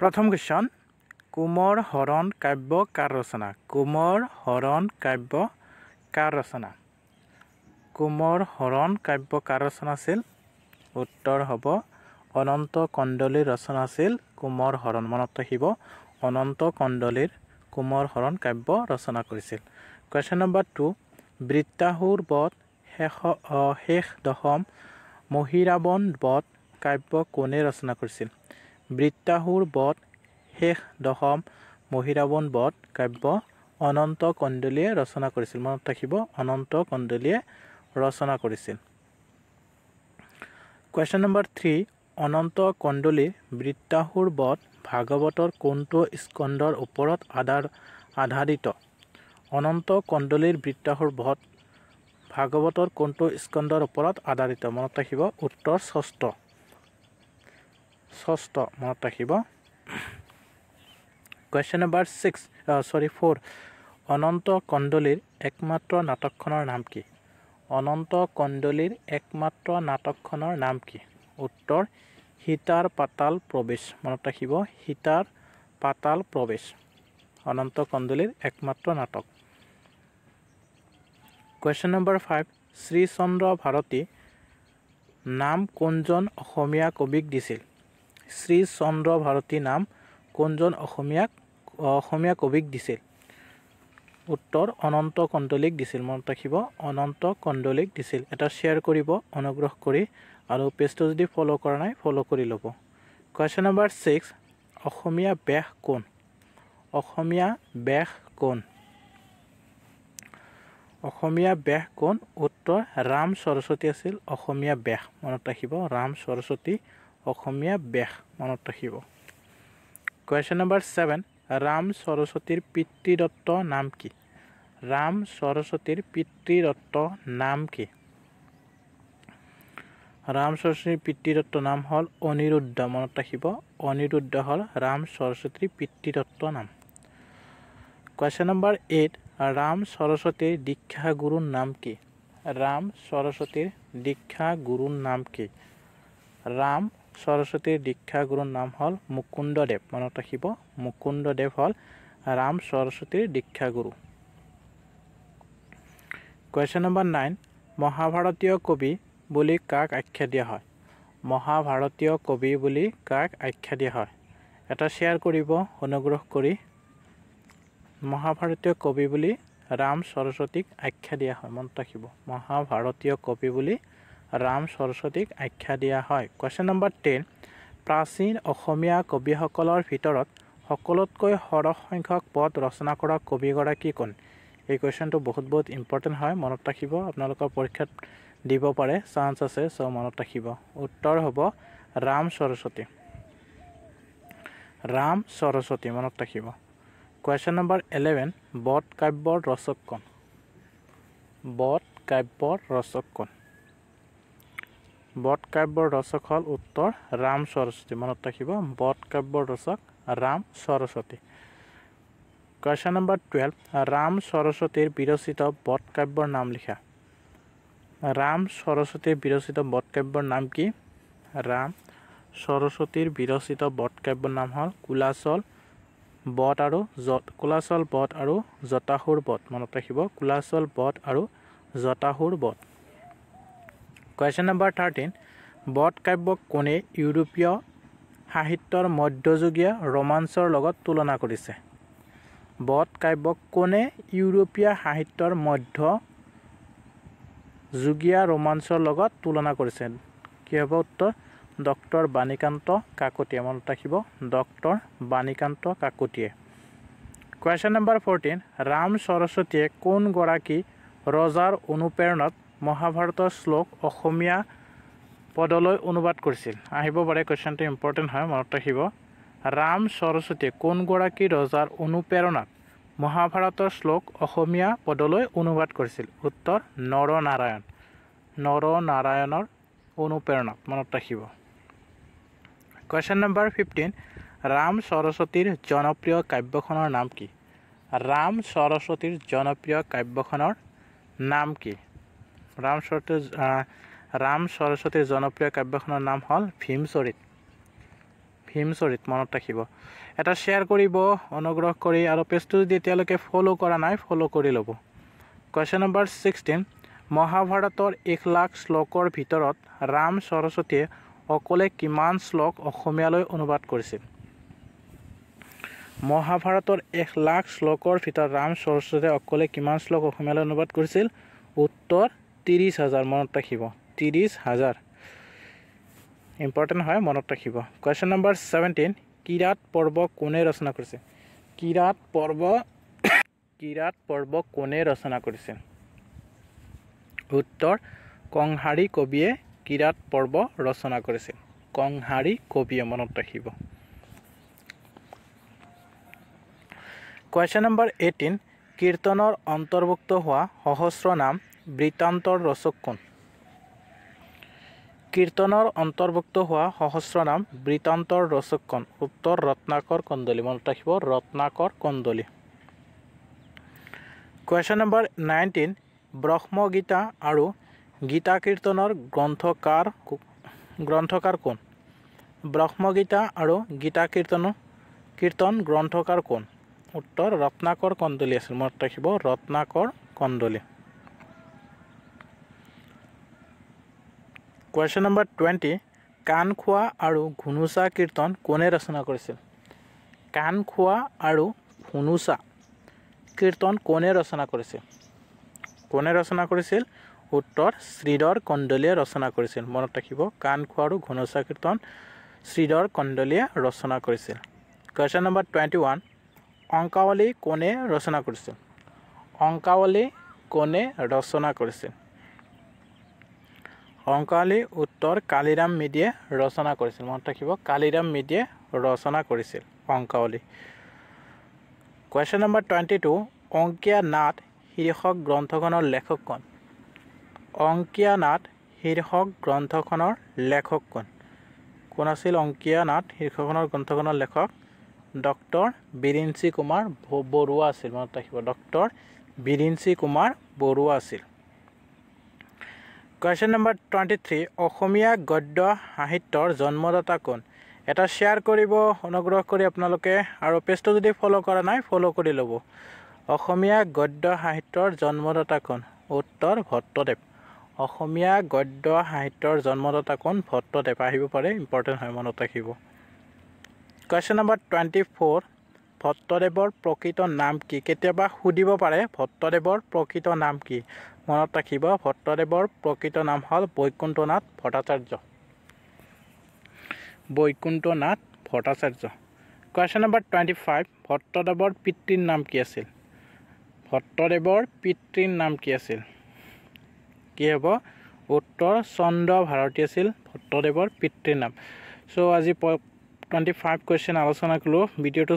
প্ৰথম কোৱেশ্চন কুমৰ হৰণ কাব্য কাৰ ৰচনা কুমৰ হৰণ কাব্য কাৰ ৰচনা কুমৰ হৰণ কাব্য কাৰ ৰচনা আছিল উত্তৰ হ'ব অনন্ত কণ্ডলীৰ ৰচনা আছিল কুমৰ হৰণ মনত ৰাখিব অনন্ত কণ্ডলীৰ কুমৰ হৰণ কাব্য ৰচনা কৰিছিল কোৱেশ্চন নম্বৰ 2 বৃত্তাহুৰ বধ শেষ দশম মহিৰাৱণ বধ কাব্য কোনে ৰচনা কৰিছিল বৃত্তাহুৰ বধ শেষ দশম মহিৰাৱণ বধ কাব্য অনন্ত কণ্ডলীয়ে ৰচনা কৰিছিল মনত ৰাখিব অনন্ত কণ্ডলীয়ে ৰচনা কৰিছিল কোৱেশ্চন নম্বৰ 3 অনন্ত কণ্ডলীৰ বৃত্তাহুৰ বধ ভাগৱতৰ কোনটো স্কন্ধৰ ওপৰত আধাৰিত অনন্ত কণ্ডলীৰ বৃত্তাহুৰ বধ ভাগৱতৰ কোনটো স্কন্ধৰ ওপৰত আধাৰিত মনত ৰাখিব উত্তৰ ষষ্ঠ মনত ৰাখিব কোৱেশ্চন নম্বৰ 4 অনন্ত কণ্ডলীৰ একমাত্ৰ নাটকখনৰ নাম কি অনন্ত কণ্ডলীৰ একমাত্ৰ নাটকখনৰ নাম কি উত্তৰ সীতাৰ পাতাল প্ৰৱেশ মনত ৰাখিব সীতাৰ পাতাল প্ৰৱেশ অনন্ত কণ্ডলীৰ একমাত্ৰ নাটক কোৱেশ্চন নম্বৰ 5 শ্ৰীচন্দ্ৰ ভাৰতী নাম কোনজন অসমীয়া কবিক দিছিল শ্ৰীচন্দ্ৰ ভাৰতী নাম কোনজন অসমীয়া কবিক দিছিল উত্তৰ অনন্ত কণ্ডলীক দিছিল মনত ৰাখিব অনন্ত কণ্ডলীক দিছিল এটা শেয়াৰ কৰিব অনুগ্ৰহ কৰি আৰু পেজটো যদি ফলো কৰা নাই ফলো কৰি ল'ব কোৱেশ্চন নম্বৰ 6 অসমীয়া বেশ কোন অসমীয়া বেশ কোন অসমীয়া বেশ কোন উত্তৰ ৰাম সৰস্বতী আছিল অসমীয়া বেশ মনত ৰাখিব ৰাম সৰস্বতী অসমীয়া বেশ মনত ৰাখিব কোৱেশ্চন নম্বৰ 7 ৰাম সৰস্বতীৰ পিতৃদত্ত নাম কি ৰাম সৰস্বতীৰ পিতৃদত্ত নাম কি ৰাম সৰস্বতীৰ পিতৃদত্ত নাম হ'ল অনিৰুদ্ধ মনত ৰাখিব অনিৰুদ্ধ হ'ল ৰাম সৰস্বতীৰ পিতৃদত্ত নাম কোৱেশ্চন নম্বৰ 8 ৰাম সৰস্বতীৰ দীক্ষা গুৰুৰ নাম কি ৰাম সৰস্বতীৰ দীক্ষা গুৰুৰ নাম কি ৰাম সৰস্বতীৰ দীক্ষা গুৰুৰ নাম হ'ল মুকুন্দদেৱ মনত ৰাখিব মুকুন্দদেৱ হ'ল ৰাম সৰস্বতীৰ দীক্ষা গুৰু কোৱেশ্চন নম্বৰ 9 মহাভাৰতীয় কবি বুলি কাক আখ্যা দিয়া হয় মহাভাৰতীয় কবি বুলি কাক আখ্যা দিয়া হয় এটা শেয়াৰ কৰিব অনুগ্ৰহ কৰি মহাভাৰতীয় কবি বুলি ৰাম সৰস্বতীক আখ্যা দিয়া হয় মনত ৰাখিব মহাভাৰতীয় কবি বুলি ৰাম সৰস্বতীক আখ্যা দিয়া হয় কোৱেশ্চন নম্বৰ 10 প্ৰাচীন অসমীয়া কবিসকলৰ ভিতৰত সকলোতকৈ সৰহ সংখ্যক পদ ৰচনা কৰা কবিগৰাকী কোন এই কোৱেশ্চনটো বহুত ইম্পৰ্টেণ্ট হয় মনত ৰাখিব আপোনালোকৰ পৰীক্ষাত দিব পাৰে চান্স আছে সো মনত ৰাখিব উত্তৰ হ'ব ৰাম সৰস্বতী মনত ৰাখিব কোৱেশ্চন নম্বৰ 11 বধ কাব্যৰ ৰচক কোন বধ কাব্যৰ ৰচক কোন বধ কাব্যৰ ৰচক হ'ল উত্তৰ ৰাম সৰস্বতী মনত ৰাখিব বধ কাব্যৰ ৰচক ৰাম সৰস্বতী কোৱেশ্চন নম্বৰ 12 ৰাম সৰস্বতীৰ বিৰচিত বধ কাব্যৰ নাম লিখা ৰাম সৰস্বতীৰ বিৰচিত বধ কাব্যৰ নাম কি ৰাম সৰস্বতীৰ বিৰচিত বধ কাব্যৰ নাম হ'ল কুলাচল বধ আৰু জটাসুৰ বধ মনত ৰাখিব কুলাচল বধ আৰু জটাসুৰ বধ কোৱেশ্চন নম্বৰ 13 বধ কাব্যক কোনে ইউৰোপীয় সাহিত্যৰ মধ্যযুগীয় ৰোমাঞ্চৰ লগত তুলনা কৰিছে বধ কাব্যক কোনে ইউৰোপীয় সাহিত্যৰ মধ্যযুগীয় ৰোমাঞ্চৰ লগত তুলনা কৰিছে কি হ'ব উত্তৰ ডক্টৰ বাণীকান্ত কাকতীয়ে মনত ৰাখিব ডক্টৰ বাণীকান্ত কাকতীয়ে কোৱেশ্চন নম্বৰ 14 ৰাম সৰস্বতীয়ে কোন গৰাকী ৰজাৰ অনুপ্ৰেৰণাত মহাভাৰতৰ শ্লোক অসমীয়া পদলৈ অনুবাদ কৰিছিল আহিব পাৰে কোৱেশ্চনটো ইম্পৰ্টেণ্ট হয় মনত ৰাখিব ৰাম সৰস্বতীয়ে কোন গৰাকী ৰজাৰ অনুপ্ৰেৰণাত মহাভাৰতৰ শ্লোক অসমীয়া পদলৈ অনুবাদ কৰিছিল উত্তৰ নৰনাৰায়ণৰ অনুপ্ৰেৰণাত মনত ৰাখিব কোৱেশ্চন নম্বৰ 15 ৰাম সৰস্বতীৰ জনপ্ৰিয় কাব্যখনৰ নাম কি ৰাম সৰস্বতীৰ জনপ্ৰিয় কাব্যখনৰ নাম কি ৰাম সৰস্বতীৰ জনপ্ৰিয় কাব্যখনৰ নাম হ'ল ভীমচৰিত ভীমচৰিত মনত ৰাখিব এটা শ্বেয়াৰ কৰিব অনুগ্ৰহ কৰি আৰু পেজটো যদি এতিয়ালৈকে ফ'ল' কৰা নাই ফ'ল' কৰি ল'ব কুৱেশ্যন নম্বৰ 16 মহাভাৰতৰ 1,00,000 শ্লোকৰ ভিতৰত ৰাম সৰস্বতীয়ে অকলে কিমান শ্লোক অসমীয়ালৈ অনুবাদ কৰিছিল মহাভাৰতৰ 1,00,000 শ্লোকৰ ভিতৰত ৰাম সৰস্বতীয়ে অকলে কিমান শ্লোক অসমীয়ালৈ অনুবাদ কৰিছিল উত্তৰ 30,000 মনত ৰাখিব 30,000 ইম্পৰ্টেণ্ট হয় মনত ৰাখিব কুৱেশ্যন নম্বৰ 17 কিৰাত পৰ্ব কোনে ৰচনা কৰিছে কিৰাত পৰ্ব কোনে ৰচনা কৰিছে উত্তৰ কংহাৰী কবিয়ে কিৰাত পৰ্ব ৰচনা কৰিছিল কংহাৰী কবিয়ে মনত ৰাখিব কুৱেশ্যন নম্বৰ 18 কীৰ্তনৰ অন্তৰ্ভুক্ত হোৱা সহস্ৰ নাম বৃত্তান্তৰ ৰচক কোন কীৰ্তনৰ অন্তৰ্ভুক্ত হোৱা সহস্ৰ নাম বৃত্তান্তৰ ৰচক কোন উত্তৰ ৰত্নাকৰ কন্দলী মনত ৰাখিব ৰত্নাকৰ কন্দলী কুৱেশ্যন নম্বৰ 19 ব্ৰহ্মগীতা আৰু গীতা কীৰ্তনৰ গ্ৰন্থকাৰ কোন ব্ৰহ্মগীতা আৰু গীতা কীৰ্তন গ্ৰন্থকাৰ কোন উত্তৰ ৰত্নাকৰ কন্দলী আছিল মনত ৰাখিব ৰত্নাকৰ কন্দলী কুৱেশ্যন নম্বৰ 20 কাণ খোৱা আৰু ঘুনুচা কীৰ্তন কোনে ৰচনা কৰিছিল কাণ খোৱা আৰু ঘুনুচা কীৰ্তন কোনে ৰচনা কৰিছিল উত্তৰ শ্ৰীধৰ কন্দলীয়ে ৰচনা কৰিছিল মনত ৰাখিব কাণ খোৱা আৰু ঘুনুচা কীৰ্তন শ্ৰীধৰ কন্দলীয়ে ৰচনা কৰিছিল কুৱেশ্যন নম্বৰ 21 অংকাৱলী কোনে ৰচনা কৰিছিল অংকাৱলী উত্তৰ কালিৰাম মেধিয়ে ৰচনা কৰিছিল মনত ৰাখিব কালিৰাম মেধিয়ে ৰচনা কৰিছিল অংকাৱলী কুৱেশ্যন নম্বৰ 22 অংকীয়া নাট শীৰ্ষক গ্ৰন্থখনৰ লেখক কোন অংকীয়া নাট শীৰ্ষক গ্ৰন্থখনৰ লেখক কোন আছিল অংকীয়া নাট শীৰ্ষকনৰ গ্ৰন্থখনৰ লেখক ডক্টৰ বিৰিঞ্চি কুমাৰ বৰুৱা আছিল মনত ৰাখিব ডক্টৰ বিৰিঞ্চি কুমাৰ বৰুৱা আছিল কুৱেশ্যন নম্বৰ 23 অসমীয়া গদ্য সাহিত্যৰ জন্মদাতা কোন এটা শ্বেয়াৰ কৰিব অনুগ্ৰহ কৰি আপোনালোকে আৰু পেজটো যদি ফ'ল' কৰা নাই ফ'ল' কৰি ল'ব অসমীয়া গদ্য সাহিত্যৰ জন্মদাতা কোন উত্তৰ ভট্টদেৱ অসমীয়া গদ্য সাহিত্যৰ জন্মদাতা কোন ভট্টদেৱ আহিব পাৰে ইম্পৰ্টেণ্ট হয় মনত ৰাখিব কুৱেশ্যন নম্বৰ 24 ভট্টদেৱৰ প্ৰকৃত নাম কি কেতিয়াবা সুধিব পাৰে ভট্টদেৱৰ প্ৰকৃত নাম কি মনত ৰাখিব ভট্টদেৱৰ প্ৰকৃত নাম হ'ল বৈকুণ্ঠনাথ ভট্টাচাৰ্য কুৱেশ্যন নম্বৰ 25 ভট্টদেৱৰ পিতৃৰ নাম কি আছিল কি হ'ব উত্তৰ চন্দ্ৰ ভাৰতী আছিল ভট্টদেৱৰ পিতৃৰ নাম চ' আজি 25 কুৱেশ্যন আলোচনা কৰিলোঁ ভিডিঅ'টো